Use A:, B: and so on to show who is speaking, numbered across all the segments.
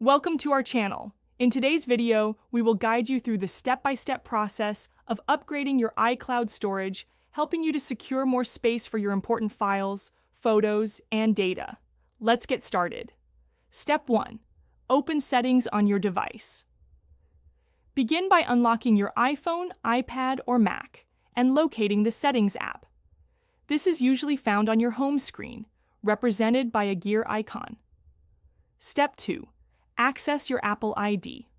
A: Welcome to our channel. In today's video, we will guide you through the step-by-step process of upgrading your iCloud storage, helping you to secure more space for your important files, photos, and data. Let's get started. Step 1. Open Settings on your device. Begin by unlocking your iPhone, iPad, or Mac and locating the Settings app. This is usually found on your home screen, represented by a gear icon. Step 2. Access your Apple ID.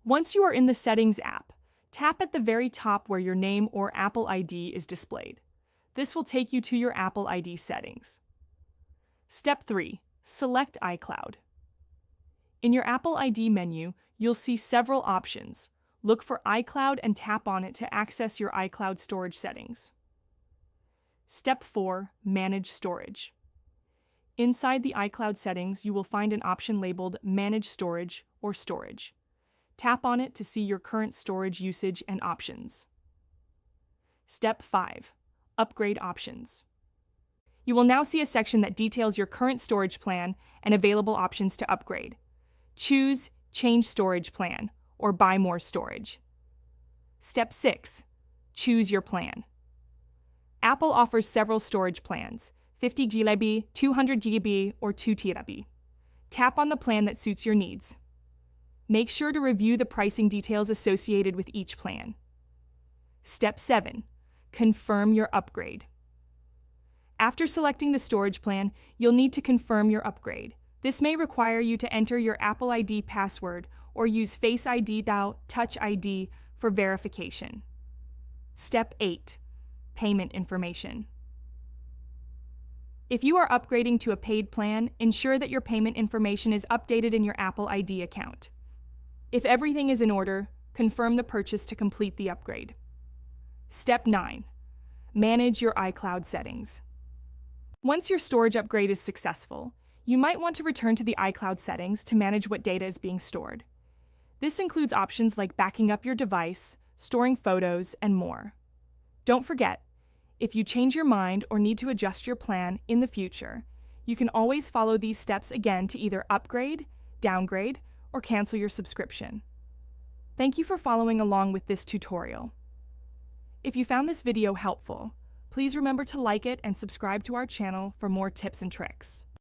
A: Once you are in the Settings app, tap at the very top where your name or Apple ID is displayed. This will take you to your Apple ID settings. Step 3. Select iCloud. In your Apple ID menu, you'll see several options. Look for iCloud and tap on it to access your iCloud storage settings. Step 4. Manage storage. Inside the iCloud settings, you will find an option labeled Manage Storage or Storage. Tap on it to see your current storage usage and options. Step 5. Upgrade options. You will now see a section that details your current storage plan and available options to upgrade. Choose Change Storage Plan or Buy More Storage. Step 6. Choose your plan. Apple offers several storage plans: 50 GB, 200 GB, or 2 TB. Tap on the plan that suits your needs. Make sure to review the pricing details associated with each plan. Step 7. Confirm your upgrade. After selecting the storage plan, you'll need to confirm your upgrade. This may require you to enter your Apple ID password or use Face ID or Touch ID for verification. Step 8. Payment information. If you are upgrading to a paid plan, ensure that your payment information is updated in your Apple ID account. If everything is in order, confirm the purchase to complete the upgrade. Step 9. Manage your iCloud settings. Once your storage upgrade is successful, you might want to return to the iCloud settings to manage what data is being stored. This includes options like backing up your device, storing photos, and more. Don't forget, if you change your mind or need to adjust your plan in the future, you can always follow these steps again to either upgrade, downgrade, or cancel your subscription. Thank you for following along with this tutorial. If you found this video helpful, please remember to like it and subscribe to our channel for more tips and tricks.